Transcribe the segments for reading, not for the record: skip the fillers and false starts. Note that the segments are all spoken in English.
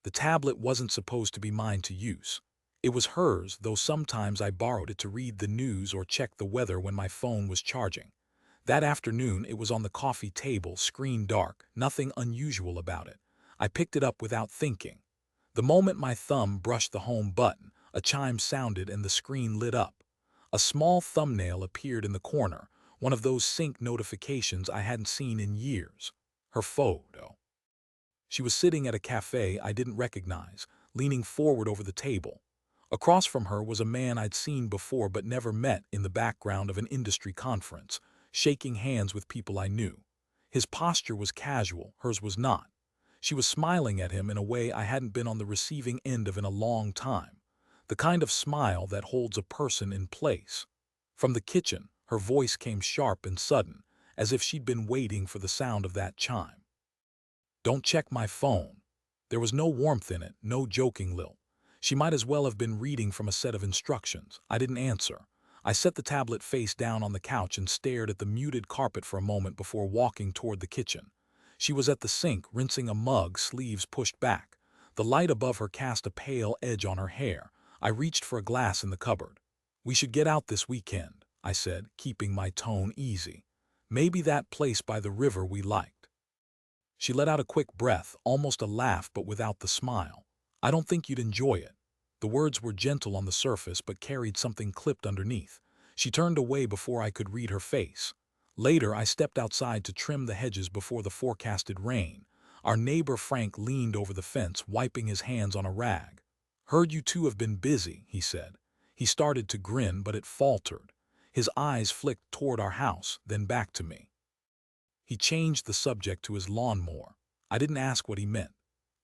The tablet wasn't supposed to be mine to use. It was hers, though sometimes I borrowed it to read the news or check the weather when my phone was charging. That afternoon, it was on the coffee table, screen dark, nothing unusual about it. I picked it up without thinking. The moment my thumb brushed the home button, a chime sounded and the screen lit up. A small thumbnail appeared in the corner, one of those sync notifications I hadn't seen in years. Her photo. She was sitting at a cafe I didn't recognize, leaning forward over the table. Across from her was a man I'd seen before but never met in the background of an industry conference, shaking hands with people I knew. His posture was casual, hers was not. She was smiling at him in a way I hadn't been on the receiving end of in a long time. The kind of smile that holds a person in place. From the kitchen, her voice came sharp and sudden, as if she'd been waiting for the sound of that chime. "Don't check my phone." There was no warmth in it, no joking lilt. She might as well have been reading from a set of instructions. I didn't answer. I set the tablet face down on the couch and stared at the muted carpet for a moment before walking toward the kitchen. She was at the sink, rinsing a mug, sleeves pushed back. The light above her cast a pale edge on her hair. I reached for a glass in the cupboard. "We should get out this weekend," I said, keeping my tone easy. "Maybe that place by the river we liked." She let out a quick breath, almost a laugh but without the smile. "I don't think you'd enjoy it." The words were gentle on the surface but carried something clipped underneath. She turned away before I could read her face. Later, I stepped outside to trim the hedges before the forecasted rain. Our neighbor Frank leaned over the fence, wiping his hands on a rag. "Heard you two have been busy," he said. He started to grin, but it faltered. His eyes flicked toward our house, then back to me. He changed the subject to his lawnmower. I didn't ask what he meant.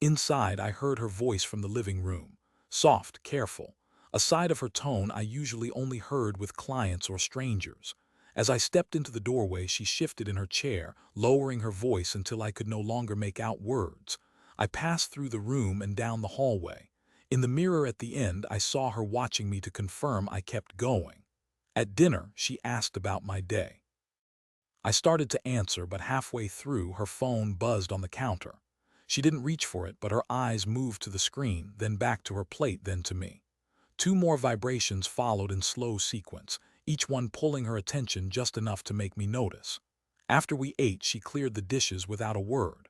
Inside, I heard her voice from the living room. Soft, careful. A side of her tone I usually only heard with clients or strangers. As I stepped into the doorway, she shifted in her chair, lowering her voice until I could no longer make out words. I passed through the room and down the hallway. In the mirror at the end, I saw her watching me to confirm I kept going. At dinner, she asked about my day. I started to answer, but halfway through, her phone buzzed on the counter. She didn't reach for it, but her eyes moved to the screen, then back to her plate, then to me. Two more vibrations followed in slow sequence, each one pulling her attention just enough to make me notice. After we ate, she cleared the dishes without a word.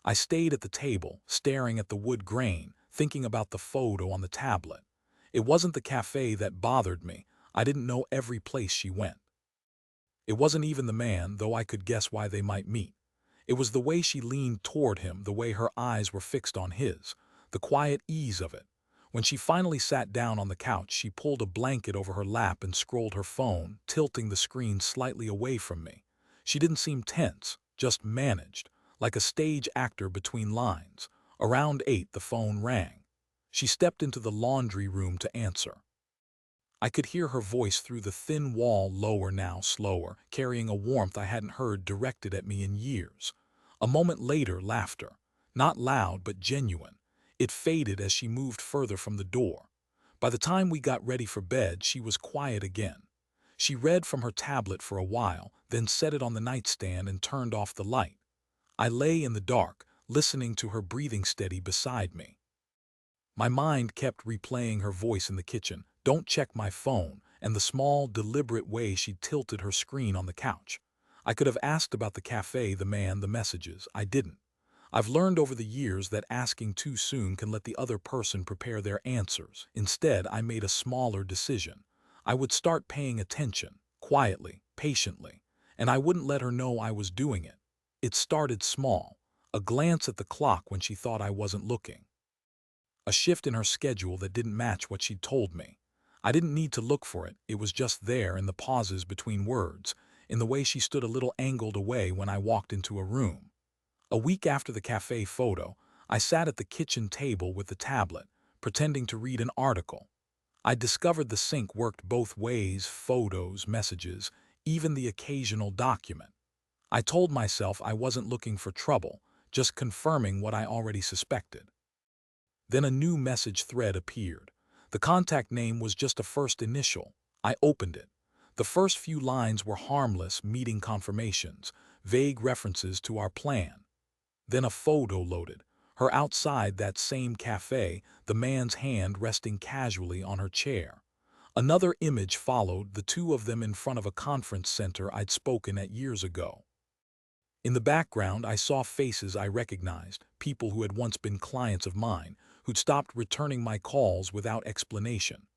I stayed at the table, staring at the wood grain, thinking about the photo on the tablet. It wasn't the cafe that bothered me. I didn't know every place she went. It wasn't even the man, though I could guess why they might meet. It was the way she leaned toward him, the way her eyes were fixed on his, the quiet ease of it. When she finally sat down on the couch, she pulled a blanket over her lap and scrolled her phone, tilting the screen slightly away from me. She didn't seem tense, just managed, like a stage actor between lines. Around 8, the phone rang. She stepped into the laundry room to answer. I could hear her voice through the thin wall, lower now, slower, carrying a warmth I hadn't heard directed at me in years. A moment later, laughter. Not loud, but genuine. It faded as she moved further from the door. By the time we got ready for bed, she was quiet again. She read from her tablet for a while, then set it on the nightstand and turned off the light. I lay in the dark, listening to her breathing steady beside me. My mind kept replaying her voice in the kitchen, "Don't check my phone," and the small, deliberate way she tilted her screen on the couch. I could have asked about the cafe, the man, the messages. I didn't. I've learned over the years that asking too soon can let the other person prepare their answers. Instead, I made a smaller decision. I would start paying attention, quietly, patiently, and I wouldn't let her know I was doing it. It started small, a glance at the clock when she thought I wasn't looking. A shift in her schedule that didn't match what she'd told me. I didn't need to look for it, it was just there in the pauses between words, in the way she stood a little angled away when I walked into a room. A week after the cafe photo, I sat at the kitchen table with the tablet, pretending to read an article. I discovered the sync worked both ways, photos, messages, even the occasional document. I told myself I wasn't looking for trouble, just confirming what I already suspected. Then a new message thread appeared. The contact name was just a first initial. I opened it. The first few lines were harmless meeting confirmations, vague references to our plan. Then a photo loaded. Her outside that same cafe, the man's hand resting casually on her chair. Another image followed, the two of them in front of a conference center I'd spoken at years ago. In the background, I saw faces I recognized, people who had once been clients of mine, who'd stopped returning my calls without explanation.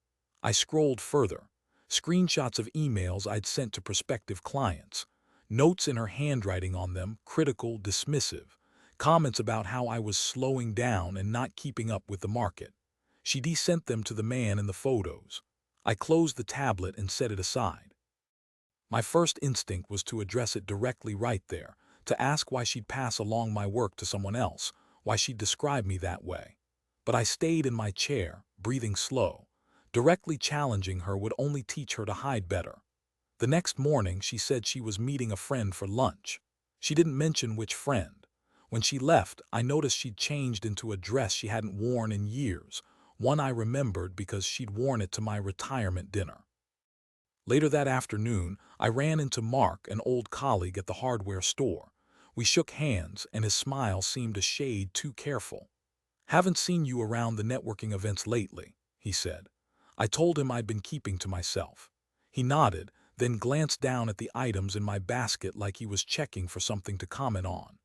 I scrolled further. Screenshots of emails I'd sent to prospective clients. Notes in her handwriting on them, critical, dismissive. Comments about how I was slowing down and not keeping up with the market. She sent them to the man in the photos. I closed the tablet and set it aside. My first instinct was to address it directly right there, to ask why she'd pass along my work to someone else, why she'd describe me that way. But I stayed in my chair, breathing slow. Directly challenging her would only teach her to hide better. The next morning, she said she was meeting a friend for lunch. She didn't mention which friend. When she left, I noticed she'd changed into a dress she hadn't worn in years, one I remembered because she'd worn it to my retirement dinner. Later that afternoon, I ran into Mark, an old colleague at the hardware store. We shook hands, and his smile seemed a shade too careful. "Haven't seen you around the networking events lately," he said. I told him I'd been keeping to myself. He nodded, then glanced down at the items in my basket like he was checking for something to comment on.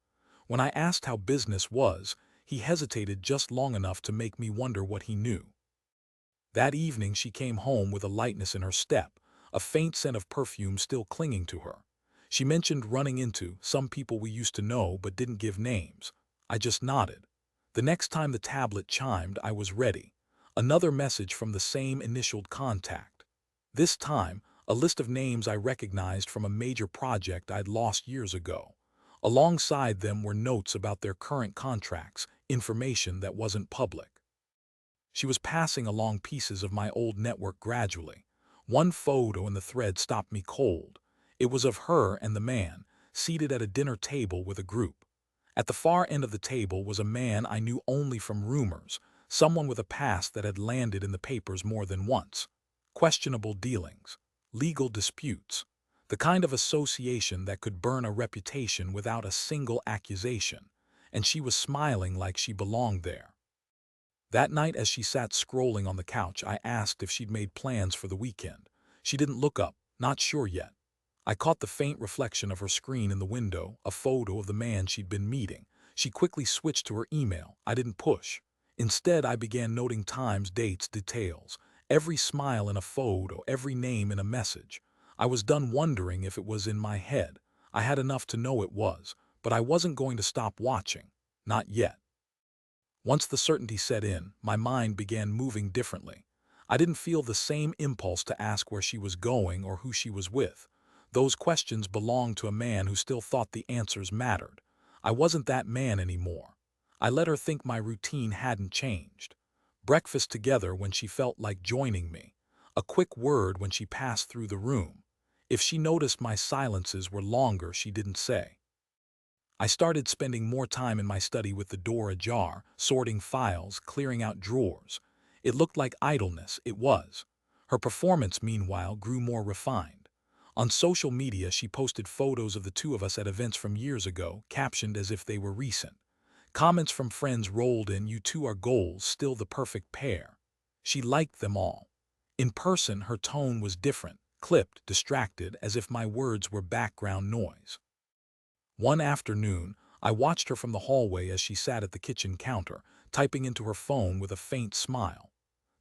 When I asked how business was, he hesitated just long enough to make me wonder what he knew. That evening she came home with a lightness in her step, a faint scent of perfume still clinging to her. She mentioned running into some people we used to know but didn't give names. I just nodded. The next time the tablet chimed, I was ready. Another message from the same initialed contact. This time, a list of names I recognized from a major project I'd lost years ago. Alongside them were notes about their current contracts, information that wasn't public. She was passing along pieces of my old network gradually. One photo in the thread stopped me cold. It was of her and the man, seated at a dinner table with a group. At the far end of the table was a man I knew only from rumors, someone with a past that had landed in the papers more than once. Questionable dealings, legal disputes, the kind of association that could burn a reputation without a single accusation, and she was smiling like she belonged there. That night as she sat scrolling on the couch, I asked if she'd made plans for the weekend. She didn't look up, not sure yet. I caught the faint reflection of her screen in the window, a photo of the man she'd been meeting. She quickly switched to her email. I didn't push. Instead, I began noting times, dates, details. Every smile in a photo, every name in a message. I was done wondering if it was in my head. I had enough to know it was, but I wasn't going to stop watching. Not yet. Once the certainty set in, my mind began moving differently. I didn't feel the same impulse to ask where she was going or who she was with. Those questions belonged to a man who still thought the answers mattered. I wasn't that man anymore. I let her think my routine hadn't changed. Breakfast together when she felt like joining me. A quick word when she passed through the room. If she noticed my silences were longer, she didn't say. I started spending more time in my study with the door ajar, sorting files, clearing out drawers. It looked like idleness, it was. Her performance, meanwhile, grew more refined. On social media, she posted photos of the two of us at events from years ago, captioned as if they were recent. Comments from friends rolled in, "You two are goals, still the perfect pair." She liked them all. In person, her tone was different, clipped, distracted, as if my words were background noise. One afternoon, I watched her from the hallway as she sat at the kitchen counter, typing into her phone with a faint smile.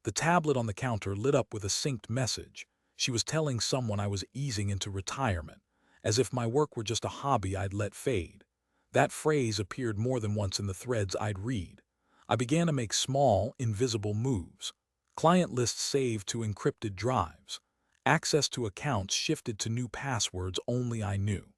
The tablet on the counter lit up with a synced message. She was telling someone I was easing into retirement, as if my work were just a hobby I'd let fade. That phrase appeared more than once in the threads I'd read. I began to make small, invisible moves. Client lists saved to encrypted drives. Access to accounts shifted to new passwords only I knew.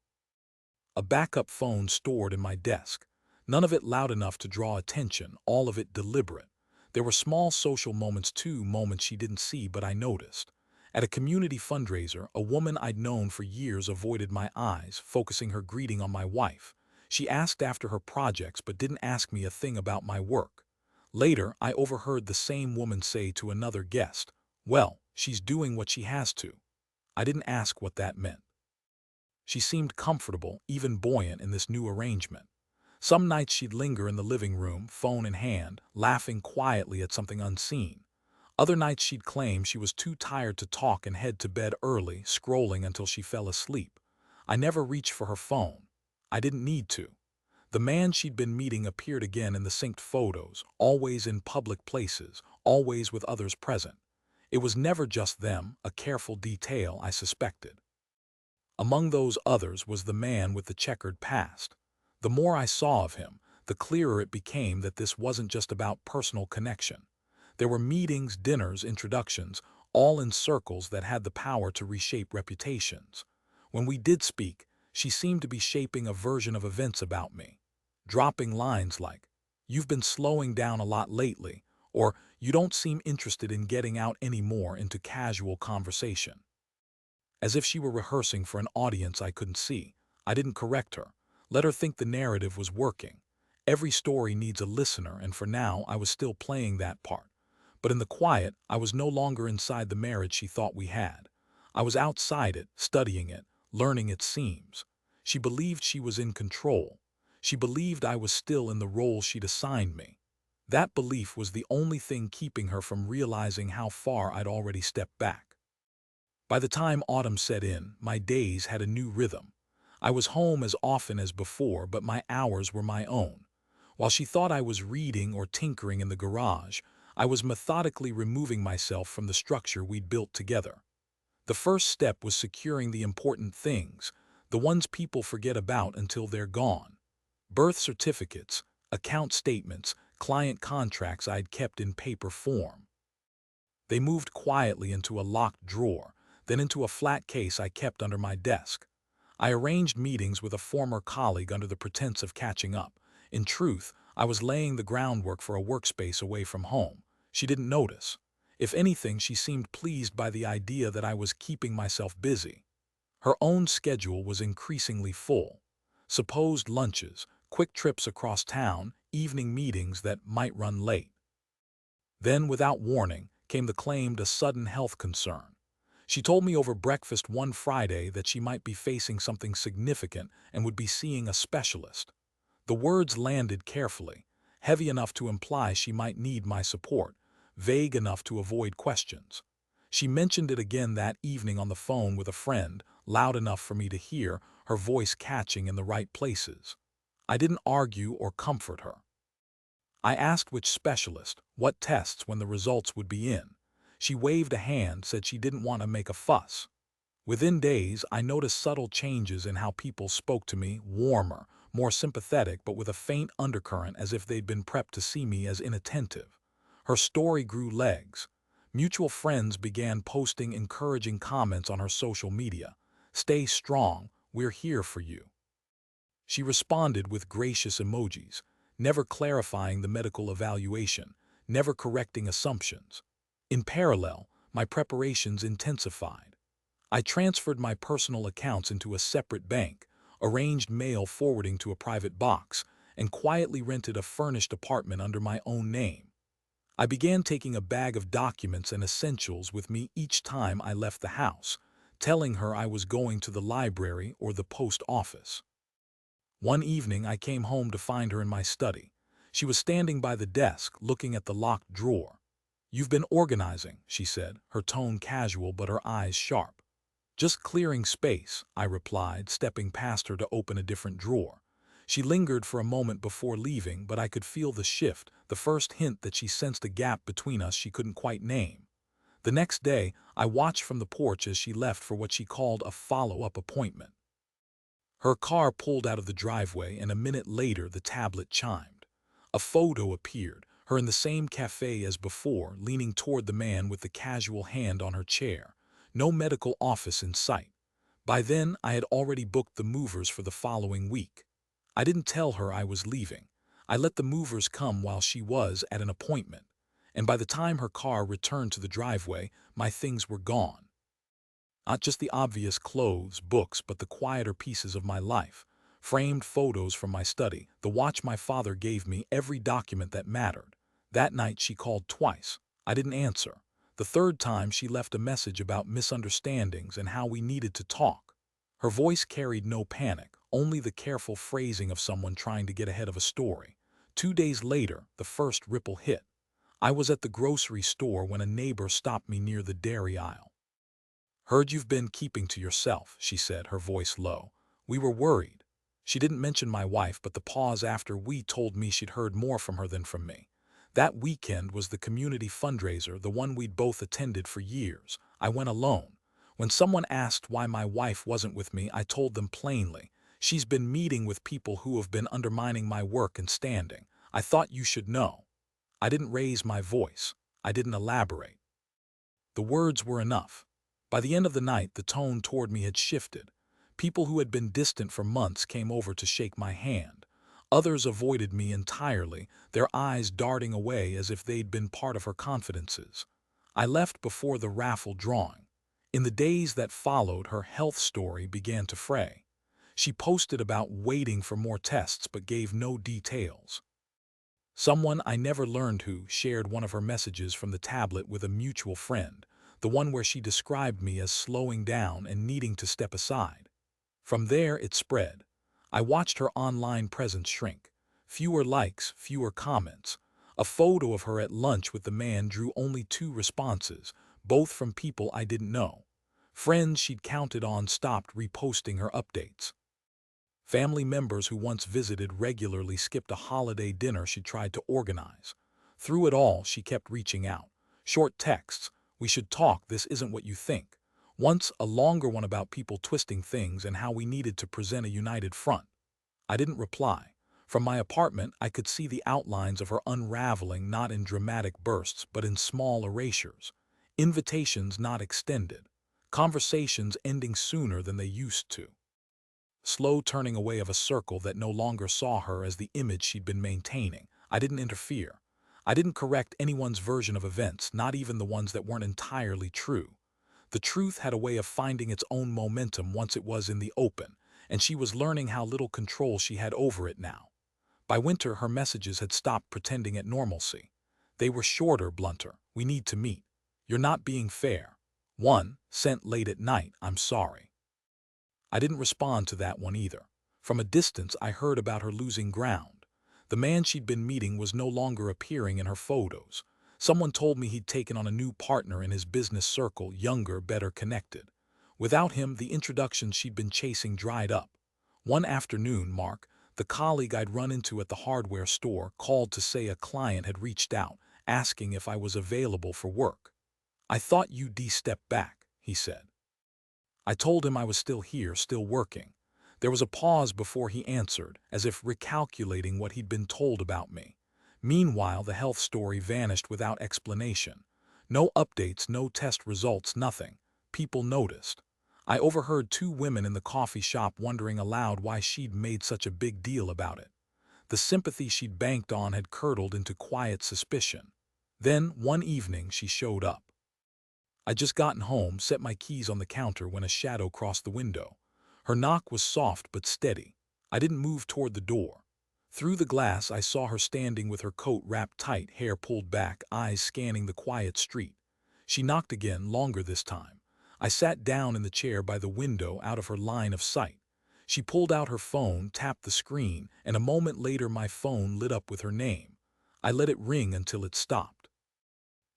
A backup phone stored in my desk. None of it loud enough to draw attention, all of it deliberate. There were small social moments too, moments she didn't see but I noticed. At a community fundraiser, a woman I'd known for years avoided my eyes, focusing her greeting on my wife. She asked after her projects but didn't ask me a thing about my work. Later, I overheard the same woman say to another guest, "Well, she's doing what she has to." I didn't ask what that meant. She seemed comfortable, even buoyant in this new arrangement. Some nights she'd linger in the living room, phone in hand, laughing quietly at something unseen. Other nights she'd claim she was too tired to talk and head to bed early, scrolling until she fell asleep. I never reached for her phone. I didn't need to. The man she'd been meeting appeared again in the synced photos, always in public places, always with others present. It was never just them, a careful detail I suspected. Among those others was the man with the checkered past. The more I saw of him, the clearer it became that this wasn't just about personal connection. There were meetings, dinners, introductions, all in circles that had the power to reshape reputations. When we did speak, she seemed to be shaping a version of events about me, dropping lines like, "You've been slowing down a lot lately," or "You don't seem interested in getting out anymore," into casual conversation. As if she were rehearsing for an audience I couldn't see. I didn't correct her. Let her think the narrative was working. Every story needs a listener, and for now I was still playing that part. But in the quiet, I was no longer inside the marriage she thought we had. I was outside it, studying it, learning its seams. She believed she was in control. She believed I was still in the role she'd assigned me. That belief was the only thing keeping her from realizing how far I'd already stepped back. By the time autumn set in, my days had a new rhythm. I was home as often as before, but my hours were my own. While she thought I was reading or tinkering in the garage, I was methodically removing myself from the structure we'd built together. The first step was securing the important things, the ones people forget about until they're gone. Birth certificates, account statements, client contracts I'd kept in paper form. They moved quietly into a locked drawer, then into a flat case I kept under my desk. I arranged meetings with a former colleague under the pretense of catching up. In truth, I was laying the groundwork for a workspace away from home. She didn't notice. If anything, she seemed pleased by the idea that I was keeping myself busy. Her own schedule was increasingly full. Supposed lunches, quick trips across town, evening meetings that might run late. Then, without warning, came the claimed a sudden health concern. She told me over breakfast one Friday that she might be facing something significant and would be seeing a specialist. The words landed carefully, heavy enough to imply she might need my support, vague enough to avoid questions. She mentioned it again that evening on the phone with a friend, loud enough for me to hear, her voice catching in the right places. I didn't argue or comfort her. I asked which specialist, what tests, when the results would be in. She waved a hand, said she didn't want to make a fuss. Within days, I noticed subtle changes in how people spoke to me, warmer, more sympathetic, but with a faint undercurrent, as if they'd been prepped to see me as inattentive. Her story grew legs. Mutual friends began posting encouraging comments on her social media. "Stay strong, we're here for you." She responded with gracious emojis, never clarifying the medical evaluation, never correcting assumptions. In parallel, my preparations intensified. I transferred my personal accounts into a separate bank, arranged mail forwarding to a private box, and quietly rented a furnished apartment under my own name. I began taking a bag of documents and essentials with me each time I left the house, telling her I was going to the library or the post office. One evening I came home to find her in my study. She was standing by the desk, looking at the locked drawer. "You've been organizing," she said, her tone casual but her eyes sharp. "Just clearing space," I replied, stepping past her to open a different drawer. She lingered for a moment before leaving, but I could feel the shift, the first hint that she sensed a gap between us she couldn't quite name. The next day, I watched from the porch as she left for what she called a follow-up appointment. Her car pulled out of the driveway, and a minute later the tablet chimed. A photo appeared, her in the same cafe as before, leaning toward the man with the casual hand on her chair. No medical office in sight. By then, I had already booked the movers for the following week. I didn't tell her I was leaving. I let the movers come while she was at an appointment. And by the time her car returned to the driveway, my things were gone. Not just the obvious clothes, books, but the quieter pieces of my life. Framed photos from my study, the watch my father gave me, every document that mattered. That night she called twice. I didn't answer. The third time she left a message about misunderstandings and how we needed to talk. Her voice carried no panic, only the careful phrasing of someone trying to get ahead of a story. 2 days later, the first ripple hit. I was at the grocery store when a neighbor stopped me near the dairy aisle. "Heard you've been keeping to yourself," she said, her voice low. "We were worried." She didn't mention my wife, but the pause after "we" told me she'd heard more from her than from me. That weekend was the community fundraiser, the one we'd both attended for years. I went alone. When someone asked why my wife wasn't with me, I told them plainly, "She's been meeting with people who have been undermining my work and standing. I thought you should know." I didn't raise my voice. I didn't elaborate. The words were enough. By the end of the night, the tone toward me had shifted. People who had been distant for months came over to shake my hand. Others avoided me entirely, their eyes darting away as if they'd been part of her confidences. I left before the raffle drawing. In the days that followed, her health story began to fray. She posted about waiting for more tests but gave no details. Someone I never learned who shared one of her messages from the tablet with a mutual friend, the one where she described me as slowing down and needing to step aside. From there, it spread. I watched her online presence shrink. Fewer likes, fewer comments. A photo of her at lunch with the man drew only 2 responses, both from people I didn't know. Friends she'd counted on stopped reposting her updates. Family members who once visited regularly skipped a holiday dinner she tried to organize. Through it all, she kept reaching out. Short texts, "We should talk, this isn't what you think." Once, a longer one about people twisting things and how we needed to present a united front. I didn't reply. From my apartment, I could see the outlines of her unraveling, not in dramatic bursts, but in small erasures. Invitations not extended. Conversations ending sooner than they used to. Slow turning away of a circle that no longer saw her as the image she'd been maintaining. I didn't interfere. I didn't correct anyone's version of events, not even the ones that weren't entirely true. The truth had a way of finding its own momentum once it was in the open, and she was learning how little control she had over it now. By winter, her messages had stopped pretending at normalcy. They were shorter, blunter. "We need to meet." "You're not being fair." One, sent late at night, "I'm sorry." I didn't respond to that one either. From a distance, I heard about her losing ground. The man she'd been meeting was no longer appearing in her photos. Someone told me he'd taken on a new partner in his business circle, younger, better connected. Without him, the introductions she'd been chasing dried up. One afternoon, Mark, the colleague I'd run into at the hardware store, called to say a client had reached out, asking if I was available for work. "I thought you'd step back," he said. I told him I was still here, still working. There was a pause before he answered, as if recalculating what he'd been told about me. Meanwhile, the health story vanished without explanation. No updates, no test results, nothing. People noticed. I overheard 2 women in the coffee shop wondering aloud why she'd made such a big deal about it. The sympathy she'd banked on had curdled into quiet suspicion. Then, one evening, she showed up. I'd just gotten home, set my keys on the counter when a shadow crossed the window. Her knock was soft but steady. I didn't move toward the door. Through the glass, I saw her standing with her coat wrapped tight, hair pulled back, eyes scanning the quiet street. She knocked again, longer this time. I sat down in the chair by the window, out of her line of sight. She pulled out her phone, tapped the screen, and a moment later my phone lit up with her name. I let it ring until it stopped.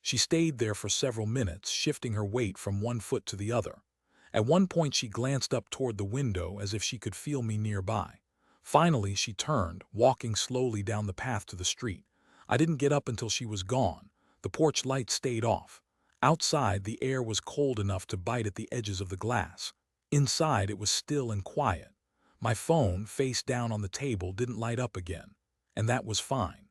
She stayed there for several minutes, shifting her weight from one foot to the other. At one point she glanced up toward the window as if she could feel me nearby. Finally she turned, walking slowly down the path to the street. I didn't get up until she was gone. The porch light stayed off. Outside, the air was cold enough to bite at the edges of the glass. Inside, it was still and quiet. My phone, face down on the table, didn't light up again. And that was fine.